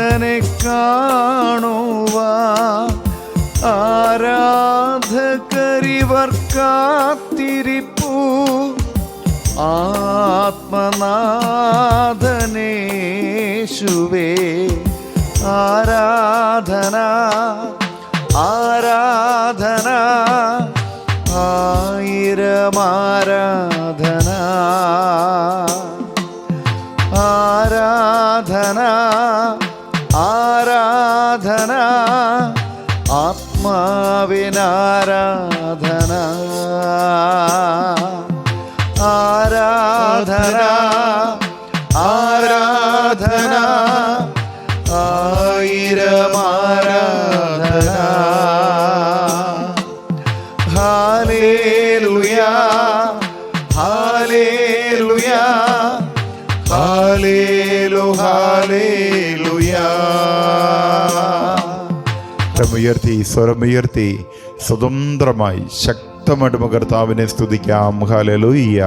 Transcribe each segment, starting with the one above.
നാഥനെ കാണുവാൻ ആരാധകരിവർ കാത്തിരിപ്പു. ആത്മനാഥനേശുവേ ആരാധന ആരാധന ആയിരം ആരാധന ആരാധന ആരാധന ആത്മാവിനാരാധന ആരാധന ആരാധന ആയിരം ആരാധന. ഹല്ലേലൂയാ ഹല്ലേലൂയാ ഹല്ലേലൂയാ. സ്വരമുയർത്തി സ്വതന്ത്രമായി ശക്തമായിട്ട് കർത്താവിനെ സ്തുതിക്കാം. Hallelujah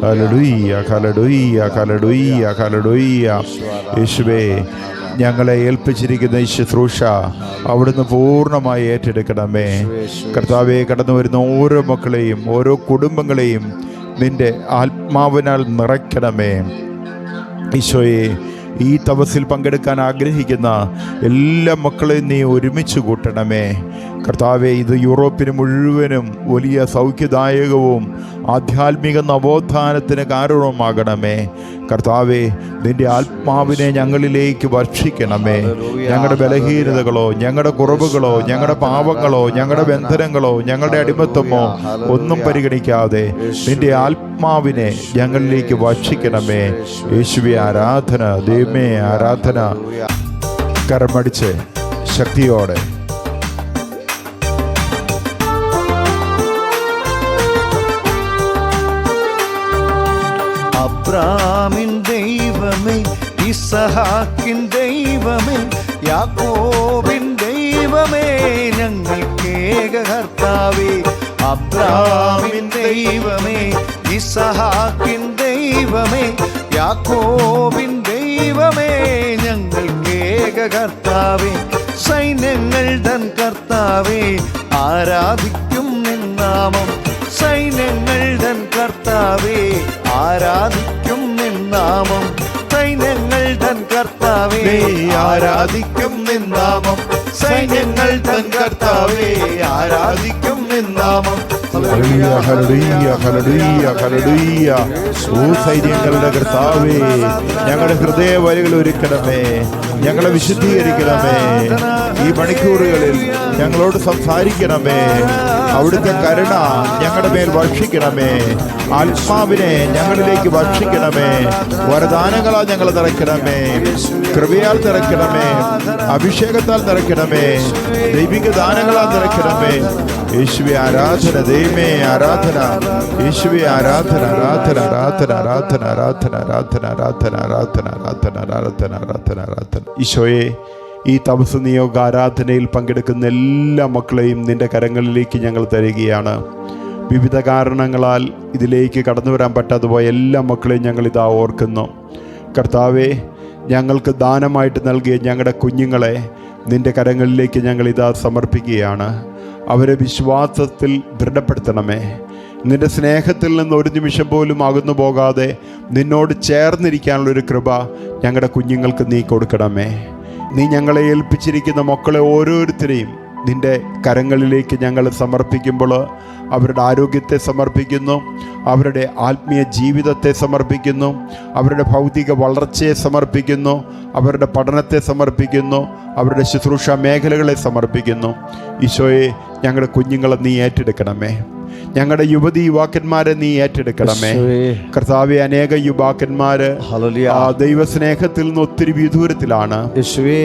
hallelujah hallelujah hallelujah hallelujah. യേശുവേ, ഞങ്ങളെ ഏൽപ്പിച്ചിരിക്കുന്ന ഈ ശുശ്രൂഷ അവിടുന്ന് പൂർണ്ണമായി ഏറ്റെടുക്കണമേ. കർത്താവെ, കടന്നു വരുന്ന ഓരോ മക്കളെയും ഓരോ കുടുംബങ്ങളെയും നിന്റെ ആത്മാവിനാൽ നിറയ്ക്കണമേ. ഈശോയെ, ഈ തപസ്സിൽ പങ്കെടുക്കാൻ ആഗ്രഹിക്കുന്ന എല്ലാ മക്കളെയും നീ ഒരുമിച്ച് കൂട്ടണമേ. കർത്താവെ, ഇത് യൂറോപ്പിന് മുഴുവനും വലിയ സൗഖ്യദായകവും ആധ്യാത്മിക നവോത്ഥാനത്തിന് കാരണവുമാകണമേ. കർത്താവെ, നിന്റെ ആത്മാവിനെ ഞങ്ങളിലേക്ക് വർഷിക്കണമേ. ഞങ്ങളുടെ ബലഹീനതകളോ ഞങ്ങളുടെ കുറവുകളോ ഞങ്ങളുടെ പാപങ്ങളോ ഞങ്ങളുടെ ബന്ധനങ്ങളോ ഞങ്ങളുടെ അടിമത്തമോ ഒന്നും പരിഗണിക്കാതെ നിന്റെ ആത്മാവിനെ ഞങ്ങളിലേക്ക് വർഷിക്കണമേ. യേശുവേ ആരാധന, ദൈവമേ ആരാധന. കരമടിച്ച് ശക്തിയോടെ അബ്രാമിൻ ദൈവമേ, ഇസഹാക്കിൻ ദൈവമേ, യാക്കോബിൻ ദൈവമേ, ഞങ്ങൾക്കേക കർത്താവേ. അബ്രാമിൻ ദൈവമേ, ഇസഹാക്കിൻ ദൈവമേ, യാക്കോബിൻ ദൈവമേ, ഞങ്ങൾക്കേക കർത്താവേ. സൈന്യങ്ങൾ തൻ കർത്താവേ, ആരാധിക്കും നിൻ നാമം. സൈന്യങ്ങൾ തൻ കർത്താവേ, ആരാധിക്കും നിൻ നാമം. സൈന്യങ്ങൾ തൻ കർത്താവേ, ആരാധിക്കും നിൻ നാമം. സൈന്യങ്ങൾ തൻ കർത്താവേ, ആരാധിക്കും നിൻ നാമം. Hallelujah hallelujah hallelujah hallelujah. ഓ സൈന്യങ്ങളുടെ കർത്താവേ, ഞങ്ങളുടെ ഹൃദയവലികൾ ഒരുക്കണമേ, ഞങ്ങളെ വിശുദ്ധീകരിക്കണമേ. ഈ മണിക്കൂറുകളിൽ ഞങ്ങളോട് സംസാരിക്കണമേ. അവിടുത്തെ കരുണ ഞങ്ങളുടെ മേൽ വർഷിക്കണമേ. ആത്മാവിനെ ഞങ്ങളിലേക്ക് വർഷിക്കണമേ. വരദാനങ്ങളാൽ ഞങ്ങൾ നിറയ്ക്കണമേ. കൃപയാൽ നിറയ്ക്കണമേ. അഭിഷേകത്താൽ നിറയ്ക്കണമേ. ദൈവിക ദാനങ്ങളാൽ നിറയ്ക്കണമേ. യേശുവേ ആരാധന, ദൈവമേ ആരാധന. യേശുവേ ആരാധന ആരാധന ആരാധന ആരാധന ആരാധന ആരാധന ആരാധന ആരാധന ആരാധന ആരാധന ആരാധന ആരാധന. ഈശോയെ, ഈ തപസ് നിയോഗ ആരാധനയിൽ പങ്കെടുക്കുന്ന എല്ലാ മക്കളെയും നിന്റെ കരങ്ങളിലേക്ക് ഞങ്ങൾ തരികയാണ്. വിവിധ കാരണങ്ങളാൽ ഇതിലേക്ക് കടന്നു വരാൻ പറ്റാതെ പോയ എല്ലാ മക്കളെയും ഞങ്ങളിതാ ഓർക്കുന്നു. കർത്താവെ, ഞങ്ങൾക്ക് ദാനമായിട്ട് നൽകിയ ഞങ്ങളുടെ കുഞ്ഞുങ്ങളെ നിന്റെ കരങ്ങളിലേക്ക് ഞങ്ങളിതാ സമർപ്പിക്കുകയാണ്. അവരെ വിശ്വാസത്തിൽ ദൃഢപ്പെടുത്തണമേ. നിന്റെ സ്നേഹത്തിൽ നിന്ന് ഒരു നിമിഷം പോലും അകന്നു പോകാതെ നിന്നോട് ചേർന്നിരിക്കാനുള്ളൊരു കൃപ ഞങ്ങളുടെ കുഞ്ഞുങ്ങൾക്ക് നീ കൊടുക്കണമേ. നീ ഞങ്ങളെ ഏൽപ്പിച്ചിരിക്കുന്ന മക്കളെ ഓരോരുത്തരെയും നിന്റെ കരങ്ങളിലേക്ക് ഞങ്ങൾ സമർപ്പിക്കുമ്പോൾ അവരുടെ ആരോഗ്യത്തെ സമർപ്പിക്കുന്നു, അവരുടെ ആത്മീയ ജീവിതത്തെ സമർപ്പിക്കുന്നു, അവരുടെ ഭൗതിക വളർച്ചയെ സമർപ്പിക്കുന്നു, അവരുടെ പഠനത്തെ സമർപ്പിക്കുന്നു, അവരുടെ ശുശ്രൂഷ മേഖലകളെ സമർപ്പിക്കുന്നു. ഈശോയെ, ഞങ്ങളുടെ കുഞ്ഞുങ്ങളെ നീ ഏറ്റെടുക്കണമേ. ഞങ്ങളുടെ യുവതി യുവാക്കന്മാരെ നീ ഏറ്റെടുക്കണമേ. കർത്താവെ, അനേക യുവാക്കന്മാര് ആ ദൈവസ്നേഹത്തിൽ നിന്ന് ഒത്തിരി വിദൂരത്തിലാണ്.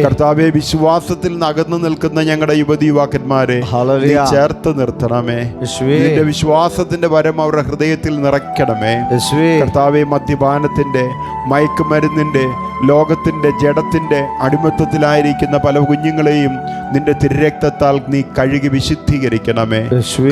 കർത്താവെ, വിശ്വാസത്തിൽ നിന്ന് അകന്നു നിൽക്കുന്ന ഞങ്ങളുടെ യുവതി യുവാക്കന്മാരെ നീ ചേർത്ത് നിർത്തണമേ. നിന്റെ വിശ്വാസത്തിന്റെ വരം അവരുടെ ഹൃദയത്തിൽ നിറയ്ക്കണമേ. കർത്താവെ, മദ്യപാനത്തിന്റെ, മയക്കുമരുന്നിന്റെ, ലോകത്തിന്റെ, ജഡത്തിന്റെ അടിമത്തത്തിലായിരിക്കുന്ന പല കുഞ്ഞുങ്ങളെയും നിന്റെ തിരുരക്തത്താൽ നീ കഴുകി വിശുദ്ധീകരിക്കണമേ.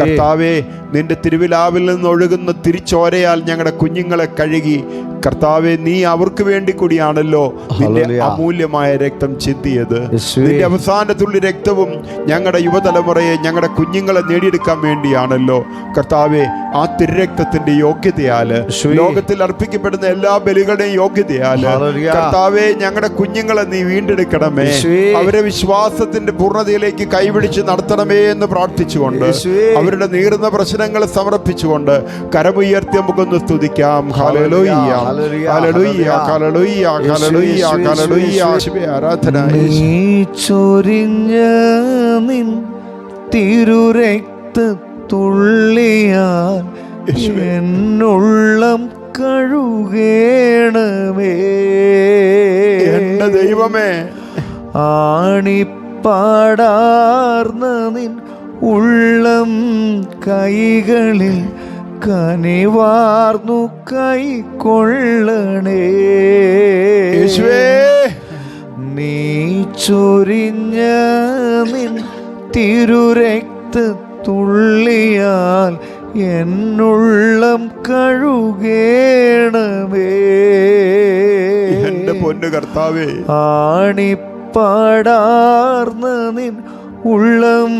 കർത്താവെ, നിന്റെ തിരുവിലാവിൽ നിന്ന് ഒഴുകുന്ന തിരിച്ചോരയാൽ ഞങ്ങളുടെ കുഞ്ഞുങ്ങളെ കഴുകി കർത്താവെ, നീ അവർക്ക് വേണ്ടി കൂടിയാണല്ലോ നിന്റെ അമൂല്യമായ രക്തം ചിന്തിയത്. നിന്റെ അവസാന തുള്ളി രക്തവും ഞങ്ങളുടെ യുവതലമുറയെ, ഞങ്ങളുടെ കുഞ്ഞുങ്ങളെ നേടിയെടുക്കാൻ വേണ്ടിയാണല്ലോ കർത്താവെ. ആ തിരുരക്തത്തിന്റെ യോഗ്യതയാല്, ലോകത്തിൽ അർപ്പിക്കപ്പെടുന്ന എല്ലാ ബലികളുടെയും യോഗ്യതയാല് കർത്താവെ, ഞങ്ങളുടെ കുഞ്ഞുങ്ങളെ നീ വീണ്ടെടുക്കണമേ. അവരെ വിശ്വാസത്തിന്റെ പൂർണ്ണതയിലേക്ക് കൈപിടിച്ച് നടത്തണമേ എന്ന് പ്രാർത്ഥിച്ചുകൊണ്ട്, അവരുടെ നീറുന്ന പ്രശ്നങ്ങളെ സമർപ്പിച്ചുകൊണ്ട് കരമുയർത്തി നമുക്കൊന്ന് സ്തുതിക്കാം. Hallelujah, hallelujah, hallelujah, hallelujah, hallelujah. ആരാധന. നീ ചൊരിഞ്ഞ നിൻ തിരുരക്തത്തുള്ളിയാൽ എന്നുള്ളം കഴുകേണമേ. എന്റെ ദൈവമേ, ആണിപ്പാടാർന്ന നിൻ ഉള്ളം കൈകളിൽ കനിവാർന്നു കൈക്കൊള്ളണേ. നീ ചൊരിഞ്ഞ നിൻ തിരുരക്തത്തുള്ളിയാൽ എന്നുള്ളം കഴുകേണമേ. എന്റെ പൊന്നു കർത്താവേ, ആണിപ്പാടാർന്ന നിൻ ഉള്ളം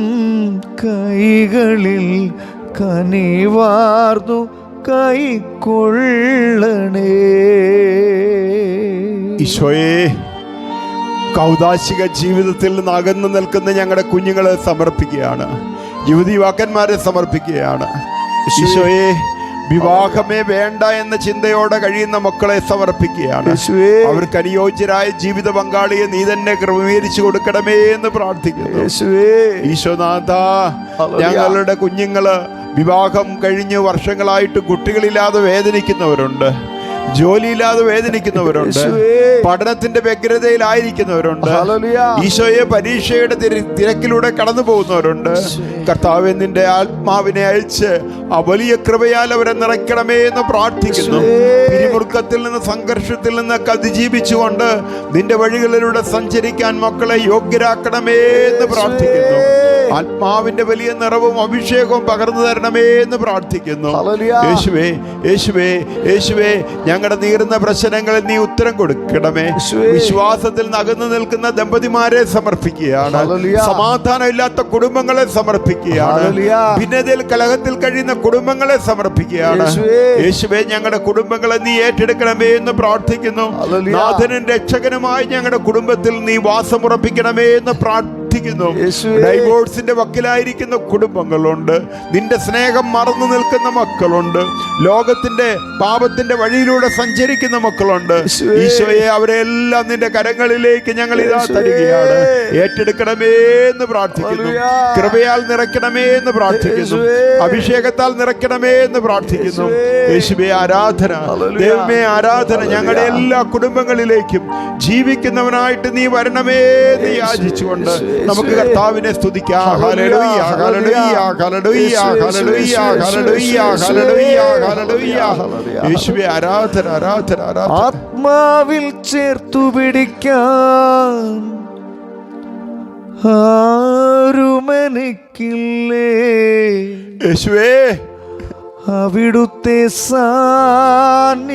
കൈകളിൽ കനിവാർന്നു കൈക്കൊള്ളണേ. ഈശോയെ, കൗദാശിക ജീവിതത്തിൽ നിന്ന് അകന്നു നിൽക്കുന്ന ഞങ്ങളുടെ കുഞ്ഞുങ്ങളെ സമർപ്പിക്കുകയാണ്, യുവതി യുവാക്കന്മാരെ സമർപ്പിക്കുകയാണ്. ഈശോയെ, വിവാഹമേ വേണ്ട എന്ന ചിന്തയോടെ കഴിയുന്ന മക്കളെ സമർപ്പിക്കുകയാണ്. അവർക്ക് അനുയോജ്യരായ ജീവിത പങ്കാളിയെ നീ തന്നെ ക്രമീകരിച്ചു കൊടുക്കണമേ എന്ന് പ്രാർത്ഥിക്കുന്നു. ഈശോനാഥ, ഞങ്ങളുടെ കുഞ്ഞുങ്ങള് വിവാഹം കഴിഞ്ഞ് വർഷങ്ങളായിട്ട് കുട്ടികളില്ലാതെ വേദനിക്കുന്നവരുണ്ട്, ജോലിയില്ലാതെ വേദനിക്കുന്നവരുണ്ട്, പഠനത്തിന്റെ വ്യഗ്രതയിലായിരിക്കുന്നവരുണ്ട്. ഈശോയെ, പരീക്ഷയുടെ തിരക്കിലൂടെ കടന്നു പോകുന്നവരുണ്ട്. കർത്താവേ, നിന്റെ ആത്മാവിനെ അയച്ച് ആ വലിയ കൃപയാൽ അവരെ നിറയ്ക്കണമേ എന്ന് പ്രാർത്ഥിക്കുന്നു. പിരിമുറുക്കത്തിൽ നിന്ന്, സംഘർഷത്തിൽ നിന്നൊക്കെ അതിജീവിച്ചുകൊണ്ട് നിന്റെ വഴികളിലൂടെ സഞ്ചരിക്കാൻ മക്കളെ യോഗ്യരാക്കണമേ എന്ന് പ്രാർത്ഥിക്കുന്നു. ആത്മാവിന്റെ വലിയ നിറവും അഭിഷേകവും പകർന്നു തരണമേ എന്ന് പ്രാർത്ഥിക്കുന്നു. യേശുവേ, യേശുവേ, യേശുവേ, ഞങ്ങളുടെ നീറുന്ന പ്രശ്നങ്ങളിൽ നീ ഉത്തരം കൊടുക്കണമേ. വിശ്വാസത്തിൽ അകന്നു നിൽക്കുന്ന ദമ്പതിമാരെ സമർപ്പിക്കുകയാണ്. സമാധാനമില്ലാത്ത കുടുംബങ്ങളെ സമർപ്പിക്കുകയാണ്. ഭിന്നതയിൽ കലഹത്തിൽ കഴിയുന്ന കുടുംബങ്ങളെ സമർപ്പിക്കുകയാണ്. യേശുവേ, ഞങ്ങളുടെ കുടുംബങ്ങളെ നീ ഏറ്റെടുക്കണമേ എന്ന് പ്രാർത്ഥിക്കുന്നു. നാഥനും രക്ഷകനുമായി ഞങ്ങളുടെ കുടുംബത്തിൽ നീ വാസമുറപ്പിക്കണമേ എന്ന് പ്രാർത്ഥിക്കുന്നു. ഡൈവോഴ്സിന്റെ വക്കിലായിരിക്കുന്ന കുടുംബങ്ങളുണ്ട്. നിന്റെ സ്നേഹം മറന്നു നിൽക്കുന്ന മക്കളുണ്ട്. ലോകത്തിന്റെ പാപത്തിന്റെ വഴിയിലൂടെ സഞ്ചരിക്കുന്ന മക്കളുണ്ട്. ഈശോയെ, അവരെല്ലാം നിന്റെ കരങ്ങളിലേക്ക് ഞങ്ങൾ ഇതാ തരികയാണ്. ഏറ്റെടുക്കണമേ എന്ന് പ്രാർത്ഥിക്കുന്നു. കൃപയാൽ നിറയ്ക്കണമേ എന്ന് പ്രാർത്ഥിക്കുന്നു. അഭിഷേകത്താൽ നിറയ്ക്കണമേ എന്ന് പ്രാർത്ഥിക്കുന്നു. യേശുവേ, ആരാധന. ദൈവമേ, ആരാധന. ഞങ്ങളുടെ എല്ലാ കുടുംബങ്ങളിലേക്കും ജീവിക്കുന്നവനായിട്ട് നീ വരണമേ എന്ന് യാചിച്ചുകൊണ്ട് നമുക്ക് കർത്താവിനെ സ്തുതിക്കാം. Hallelujah, hallelujah, hallelujah, hallelujah, hallelujah, hallelujah, hallelujah. യേശുവേ, ആരാധന, ആരാധന, ആരാധന. ആത്മാവിൽ ചേർത്തു പിടിക്കാൻ ആരുമെനിക്കില്ലേ. യേശുവേ, അവിടുത്തെ സാന്നിധ്യമല്ലാതെ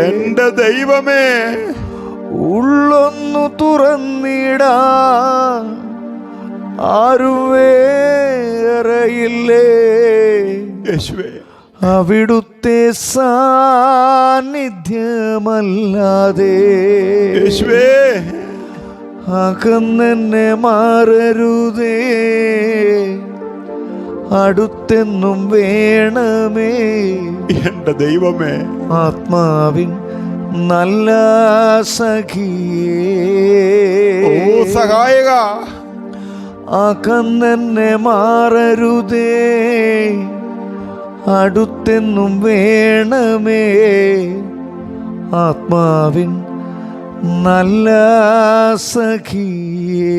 എന്റെ ദൈവമേ, ഉള്ളൊന്നു തുറന്നിടാൻ ആരും വേറെയില്ലേ. യേശുവേ, അവിടുത്തെ സാന്നിധ്യമല്ലാതെ യേശുവേ, അകന്നെന്നെ മാറരുതേ. അടുത്തെന്നും വേണമേ എന്റെ ദൈവമേ. ആത്മാവിൻ നല്ല സഖിയേ, ഓ സഹായക, അകന്നെന്നെ മാറരുതേ. അടുത്തെന്നും വേണമേ ആത്മാവിൻ നല്ല സഖിയേ.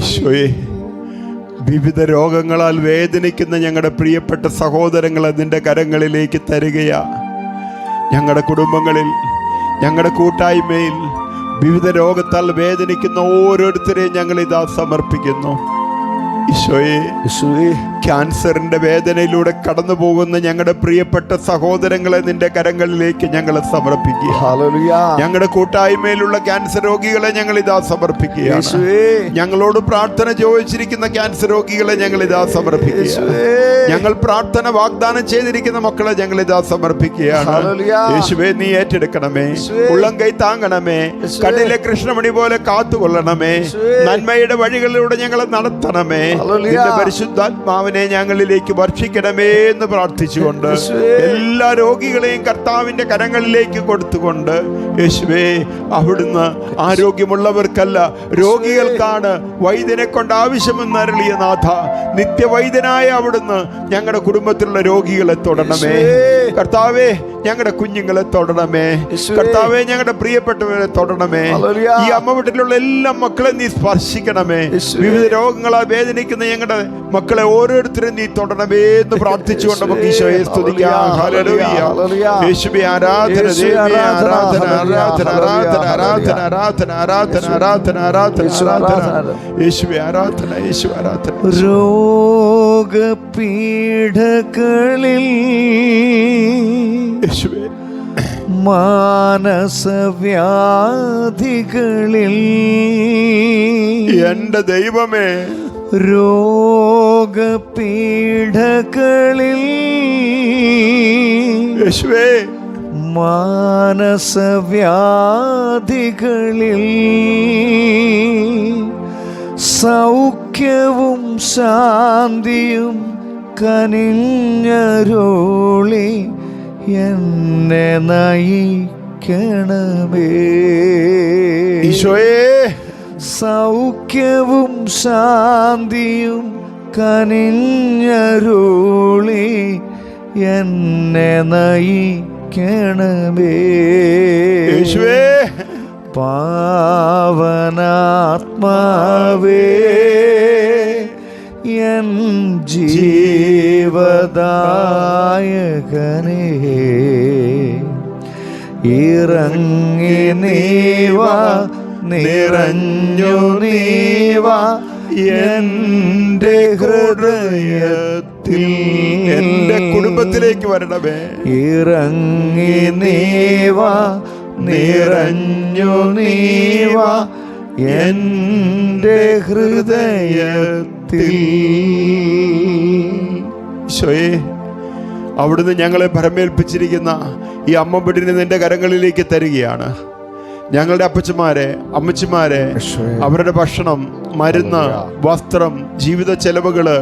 ഈശോയെ, വിവിധ രോഗങ്ങളാൽ വേദനിക്കുന്ന ഞങ്ങളുടെ പ്രിയപ്പെട്ട സഹോദരങ്ങളെ നിന്റെ കരങ്ങളിലേക്ക് തരികയാ. ഞങ്ങളുടെ കുടുംബങ്ങളിൽ, ഞങ്ങളുടെ ഈശോയെ, ക്യാൻസറിന്റെ വേദനയിലൂടെ കടന്നു പോകുന്ന ഞങ്ങളുടെ പ്രിയപ്പെട്ട സഹോദരങ്ങളെ നിന്റെ കരങ്ങളിലേക്ക് ഞങ്ങൾ സമർപ്പിക്കുക. ഞങ്ങളുടെ കൂട്ടായ്മയിലുള്ള ക്യാൻസർ രോഗികളെ ഞങ്ങൾ ഇതാ സമർപ്പിക്കുകയാണ്. ഞങ്ങളോട് പ്രാർത്ഥന ചോദിച്ചിരിക്കുന്ന ക്യാൻസർ രോഗികളെ ഞങ്ങൾ ഇതാ സമർപ്പിക്കുക. ഞങ്ങൾ പ്രാർത്ഥന വാഗ്ദാനം ചെയ്തിരിക്കുന്ന മക്കളെ ഞങ്ങൾ ഇതാ സമർപ്പിക്കുകയാണ്. യേശുവേ, നീ ഏറ്റെടുക്കണമേ, ഉള്ളം കൈ താങ്ങണമേ, കണ്ണിലെ കൃഷ്ണമണി പോലെ കാത്തുകൊള്ളണമേ, നന്മയുടെ വഴികളിലൂടെ ഞങ്ങളെ നടത്തണമേ, നിന്റെ പരിശുദ്ധാത്മാവിനെ ഞങ്ങളിലേക്ക് വർഷിക്കണമേ എന്ന് പ്രാർത്ഥിച്ചുകൊണ്ട് എല്ലാ രോഗികളെയും കർത്താവിന്റെ കരങ്ങളിലേക്ക് കൊടുത്തുകൊണ്ട്, യേശുവേ, അവിടുന്ന് ആരോഗ്യമുള്ളവർക്കല്ല രോഗികൾക്കാണ് വൈദ്യനെ കൊണ്ട് ആവശ്യമെന്ന് അരുളിയ നാഥ, നിത്യവൈദ്യനായ അവിടുന്ന് ഞങ്ങളുടെ കുടുംബത്തിലുള്ള രോഗികളെ തൊടണമേ കർത്താവേ, ഞങ്ങളുടെ കുഞ്ഞുങ്ങളെ തൊടണമേ കർത്താവേ, ഞങ്ങളുടെ പ്രിയപ്പെട്ടവരെ തൊടണമേ. ഈ അമ്മ വീട്ടിലുള്ള എല്ലാ മക്കളെ നീ സ്പർശിക്കണമേ. വിവിധ രോഗങ്ങളാൽ വേദനിക്കുന്ന ഞങ്ങളുടെ മക്കളെ ഓരോരുത്തരും നീ തൊടണമേ എന്ന് പ്രാർത്ഥിച്ചുകൊണ്ട് നമുക്ക് ഈശോയെ സ്തുതിക്കാം. ഹല്ലേലൂയ. യേശുവേ, ആരാധന, ദേവി ആരാധന, ആരാധന, ആരാധന, ആരാധന, ആരാധന, ആരാധന, ആരാധന, ആരാധന, ആരാധന. യേശുവേ ആരാധന, യേശു ആരാധന. രോഗപീഠകളിൽ യേശുവേ, മാനസവ്യാധികളിൽ എന്റെ ദൈവമേ, രോഗപീഠകളിൽ യേശുവേ, മാനസവ്യാധികളിൽ സൗഖ്യവും ശാന്തിയും കനിഞ്ഞരുളി എന്നെ നയിക്കണമേ. ഈശോയേ, സൗഖ്യവും ശാന്തിയും കനിഞ്ഞരുളി എന്നെ നയിക്കണമേ. യേശുവേ, പാവനാത്മാവേ, എൻ ജീവദായകനേ, ഇറങ്ങി നീവാ, നിറഞ്ഞു നീവാ എന്റെ ഹൃദയത്തിൽ, എന്റെ കുടുംബത്തിലേക്ക് വരണമേ. ഇറങ്ങി നീവാ, നിറഞ്ഞു നീവാ എന്റെ ഹൃദയത്തിൽ. ഈശോയേ, അവിടുന്ന് ഞങ്ങളെ ഭരമേൽപ്പിച്ചിരിക്കുന്ന ഈ അമ്മപ്പെട്ടിനെ നിന്റെ കരങ്ങളിലേക്ക് തരികയാണ്. ഞങ്ങളുടെ അപ്പച്ചമാരെ, അമ്മച്ചിമാരെ, അവരുടെ ഭക്ഷണം, മരുന്ന്, വസ്ത്രം, ജീവിത ചെലവുകള്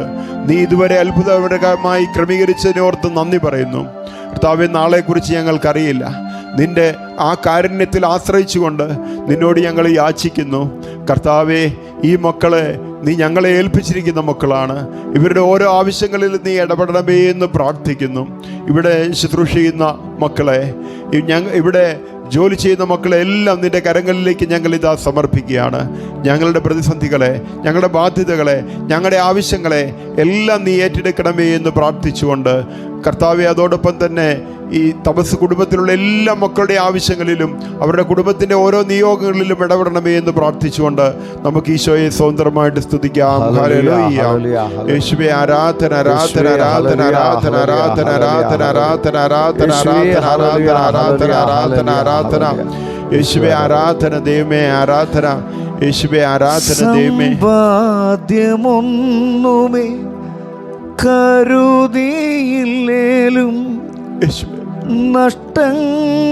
നീ ഇതുവരെ അത്ഭുതകരമായി ക്രമീകരിച്ചതിനോർത്ത് നന്ദി പറയുന്നു. കർത്താവേ, നാളെക്കുറിച്ച് ഞങ്ങൾക്കറിയില്ല. നിന്റെ ആ കാരുണ്യത്തിൽ ആശ്രയിച്ചുകൊണ്ട് നിന്നോട് ഞങ്ങൾ യാചിക്കുന്നു. കർത്താവേ, ഈ മക്കളെ നീ ഞങ്ങളെ ഏൽപ്പിച്ചിരിക്കുന്ന മക്കളാണ്. ഇവരുടെ ഓരോ ആവശ്യങ്ങളിൽ നീ ഇടപെടണമേ എന്ന് പ്രാർത്ഥിക്കുന്നു. ഇവിടെ ശുശ്രൂഷ ചെയ്യുന്ന മക്കളെ, ഇവിടെ ജോലി ചെയ്യുന്ന മക്കളെ എല്ലാം നിന്റെ കരങ്ങളിലേക്ക് ഞങ്ങൾ ഇതാ സമർപ്പിക്കുകയാണ്. ഞങ്ങളുടെ പ്രതിസന്ധികളെ, ഞങ്ങളുടെ ബാധ്യതകളെ, ഞങ്ങളുടെ ആവശ്യങ്ങളെ എല്ലാം നീ ഏറ്റെടുക്കണമേ എന്ന് പ്രാർത്ഥിച്ചുകൊണ്ട് കർത്താവെ, അതോടൊപ്പം തന്നെ ഈ തപസ് കുടുംബത്തിലുള്ള എല്ലാ മക്കളുടെ ആവശ്യങ്ങളിലും അവരുടെ കുടുംബത്തിൻ്റെ ഓരോ നിയോഗങ്ങളിലും ഇടപെടണമേ എന്ന് പ്രാർത്ഥിച്ചുകൊണ്ട് നമുക്ക് ഈശോയെ സ്വതന്ത്രമായിട്ട് സ്തുതിക്കാം. ഹല്ലേലൂയ. യേശുവേ, ആരാധന, ആരാധന, ആരാധന, ആരാധന, ആരാധന, ആരാധന, ആരാധന, ആരാധന, ആരാധന, ആരാധന, ആരാധന, ആരാധന. യേശുവേ ആരാധന, ദൈവമേ ആരാധന. യേശുവേ ആരാധന, ദൈവമേ. സമ്പാദ്യമൊന്നുമേ കരുതിയില്ലേലും നഷ്ടങ്ങളെല്ലാം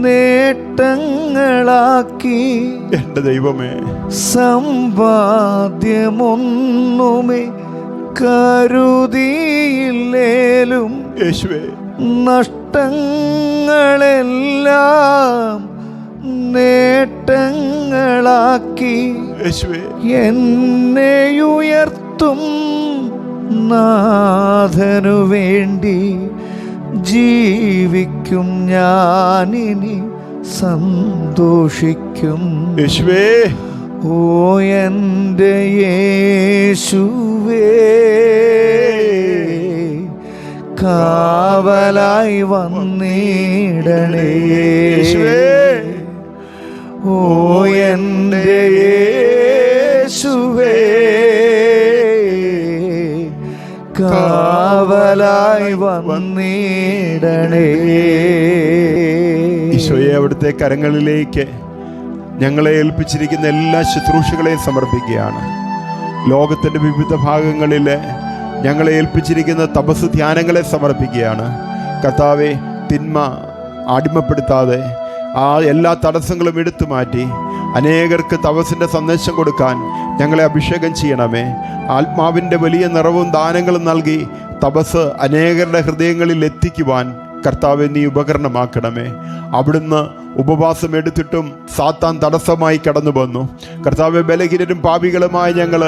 നേട്ടങ്ങളാക്കി എന്റെ ദൈവമേ. സമ്പാദ്യമൊന്നുമേ കരുതിയില്ലേലും യേശുവേ, നഷ്ടങ്ങളെല്ലാം നേട്ടങ്ങളാക്കി യേശുവേ, എന്നെ ഉയർത്തും നാഥനു വേണ്ടി ജീവിക്കും ഞാനിനി സന്തോഷിക്കും. യേശുവേ, ഓ എൻ്റെ യേശുവേ, കാവലായി വന്നിടണേ. യേശുവേ, ഓ എൻ്റെ യേശുവേ, ഞങ്ങൾക്കായി വന്നിടണേ. ഈശോയെ, അവിടുത്തെ കരങ്ങളിലേക്ക് ഞങ്ങളെ ഏൽപ്പിച്ചിരിക്കുന്ന എല്ലാ ശുശ്രൂഷകളെയും സമർപ്പിക്കുകയാണ്. ലോകത്തിൻ്റെ വിവിധ ഭാഗങ്ങളിൽ ഞങ്ങളെ ഏൽപ്പിച്ചിരിക്കുന്ന തപസ് ധ്യാനങ്ങളെ സമർപ്പിക്കുകയാണ്. കർത്താവെ, തിന്മ അടിമപ്പെടുത്താതെ ആ എല്ലാ തടസ്സങ്ങളും എടുത്തു മാറ്റി അനേകർക്ക് തപസ്സിൻ്റെ സന്ദേശം കൊടുക്കാൻ ഞങ്ങളെ അഭിഷേകം ചെയ്യണമേ. ആത്മാവിൻ്റെ വലിയ നിറവും ദാനങ്ങളും നൽകി തപസ് അനേകരുടെ ഹൃദയങ്ങളിൽ എത്തിക്കുവാൻ കർത്താവെ നീ ഉപകരണമാക്കണമേ. അവിടുന്ന് ഉപവാസം എടുത്തിട്ടും സാത്താൻ തടസ്സമായി കടന്നു വന്നു. കർത്താവെ, ബലഹീനരും പാപികളുമായ ഞങ്ങൾ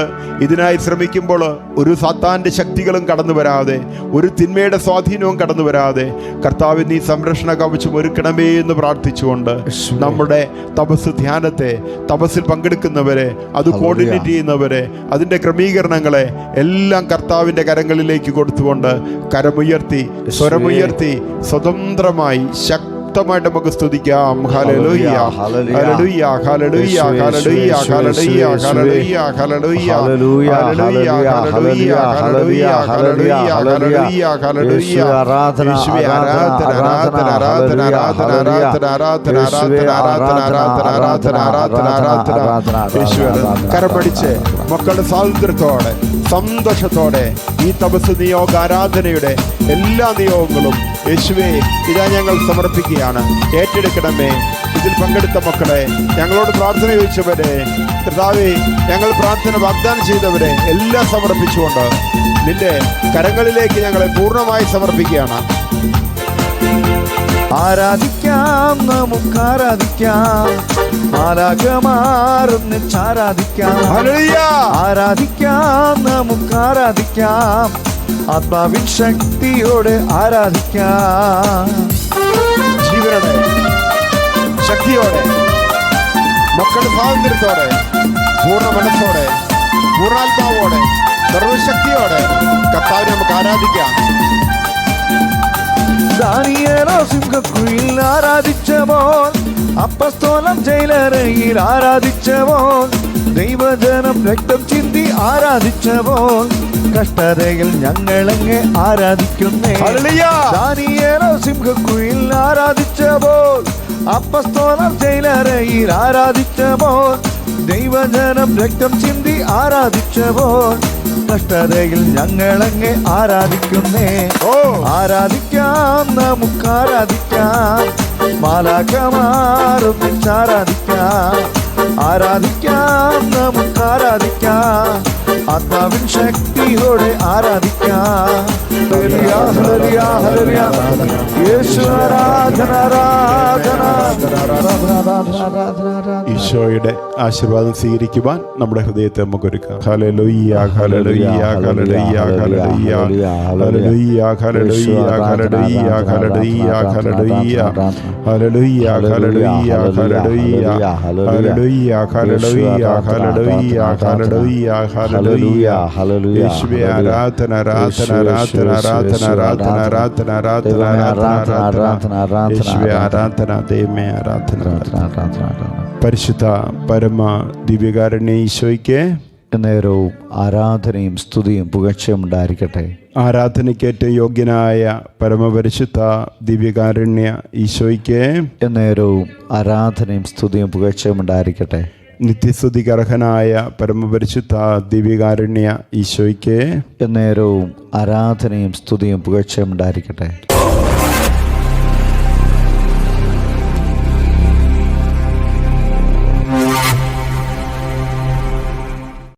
ഇതിനായി ശ്രമിക്കുമ്പോൾ ഒരു സാത്താൻ്റെ ശക്തികളും കടന്നു വരാതെ, ഒരു തിന്മയുടെ സ്വാധീനവും കടന്നു വരാതെ കർത്താവെ നീ സംരക്ഷണ കവചം ഒരുക്കണമേ എന്ന് പ്രാർത്ഥിച്ചുകൊണ്ട് നമ്മുടെ തപസ് ധ്യാനത്തെ, തപസ്സിൽ പങ്കെടുക്കുന്നവരെ, അത് കോർഡിനേറ്റ് ചെയ്യുന്നവരെ, അതിൻ്റെ ക്രമീകരണങ്ങളെ എല്ലാം കർത്താവിൻ്റെ കരങ്ങളിലേക്ക് കൊടുത്തുകൊണ്ട് കരമുയർത്തി, സ്വരമുയർത്തി സ്വതന്ത്രമായി ശക്തമായിട്ട് നമുക്ക് സ്തുതിക്കാം. Hallelujah, hallelujah, hallelujah, hallelujah, hallelujah, hallelujah, hallelujah, hallelujah, hallelujah, hallelujah, hallelujah, hallelujah. ആരാധന, യേശുവേ, ആരാധന, ആരാധന, ആരാധന, ആരാധന, ആരാധന, ആരാധന, ആരാധന, ആരാധന, ആരാധന, ആരാധന, ആരാധന, ആരാധന. യേശുവേ, കരമടിച്ച് മക്കളുടെ സ്വാതന്ത്ര്യത്തോടെ, സന്തോഷത്തോടെ ഈ തപസ് നിയോഗ ആരാധനയുടെ എല്ലാ നിയോഗങ്ങളും യേശുവേ ഇതാ ഞങ്ങൾ സമർപ്പിക്കുകയാണ്. ഏറ്റെടുക്കണമേ. ഇതിൽ പങ്കെടുത്ത മക്കളെ, ഞങ്ങളോട് പ്രാർത്ഥന ചോദിച്ചവരെ, കർത്താവേ, ഞങ്ങൾ പ്രാർത്ഥന വാഗ്ദാനം ചെയ്തവരെ എല്ലാം സമർപ്പിച്ചുകൊണ്ട് നിന്റെ കരങ്ങളിലേക്ക് ഞങ്ങളെ പൂർണ്ണമായി സമർപ്പിക്കുകയാണ്. ആരാധിക്കാം, നമുക്ക് ആരാധിക്കാം, മാലാഖമാരൊന്നിച്ചാരാധിക്കാം. ഹല്ലേലൂയ. ആരാധിക്കാം, നമുക്ക് ആരാധിക്കാം, ആത്മാവിൻ ശക്തിയോടെ ആരാധിക്കാം. ജീവനോടെ, ശക്തിയോടെ, മക്കളുടെ സ്വാതന്ത്ര്യത്തോടെ, പൂർണ്ണ മനസ്സോടെ, പൂർണ്ണാത്മാവോടെ, സർവശക്തിയോടെ കർത്താവിനെ നമുക്ക് ആരാധിക്കാം. ദാനിയേലോ സിംഹക്കുഴിയിൽ ആരാധിച്ചപ്പോൾ, അപ്പസ്തോലൻ ജയിലറയിൽ ആരാധിച്ചപ്പോൾ, ദൈവജനം രക്തം ചിന്തി ആരാധിച്ചപ്പോൾ, കഷ്ടതയിൽ ഞങ്ങളങ്ങെ ആരാധിക്കുന്നേ. ദാനിയേലോ സിംഹക്കുഴിയിൽ ആരാധിച്ചപ്പോൾ, അപ്പസ്തോലൻ ജയിലറയിൽ ആരാധിച്ചപ്പോൾ, ദൈവജനം രക്തം ചിന്തി ആരാധിച്ചപ്പോൾ, കഷ്ടതയിൽ ഞങ്ങളങ്ങെ ആരാധിക്കുന്നേ. ആരാധിക്കാം, നമുക്ക് ആരാധിക്കാം, മാലാഖമാരൊന്നിച്ചാരാധിക്കാം. ആരാധിക്കാം, നമുക്ക് ആരാധിക്കാം, ആത്മാവിൻ ശക്തിയോടെ ആരാധിക്കാം. Hallelujah, hallelujah, hallelujah. യേശു ആരാധന, ആരാധന, ഈശോയുടെ ആശീർവാദം സ്വീകരിക്കുവാൻ നമ്മുടെ ഹൃദയത്തെ നമുക്ക് ഒരുക്കാം. Hallelujah, hallelujah, hallelujah, hallelujah, hallelujah, hallelujah, hallelujah, hallelujah, hallelujah, hallelujah, hallelujah, hallelujah, hallelujah, hallelujah, hallelujah, hallelujah, hallelujah. യേശുവേ, ആരാധന, ആരാധന, ആരാധന, ആരാധന, ആരാധന, ആരാധന, ആരാധന, ആരാധന, ആരാധന. യേശുവേ, ആരാധന, ദൈവമേ, ആരാധന. പരിശുദ്ധ പരമ ദിവ്യകാരുണ്യ ഈശോയ്ക്ക് നേരവും ആരാധനയും സ്തുതിയും പുകഴ്ചയും ഉണ്ടായിരിക്കട്ടെ. ആരാധനയ്ക്കേറ്റ യോഗ്യനായ പരമപരിശുദ്ധ ദിവ്യകാരുണ്യ ഈശോയ്ക്ക് നേരവും ആരാധനയും സ്തുതിയും പുകഴ്ചയും ഉണ്ടായിരിക്കട്ടെ. നിത്യസ്തുതിക്ക് അർഹനായ പരമപരിശുദ്ധ ദിവ്യകാരുണ്യ ഈശോയ്ക്ക് നേരവും ആരാധനയും സ്തുതിയും പുകഴ്ചയും ഉണ്ടായിരിക്കട്ടെ.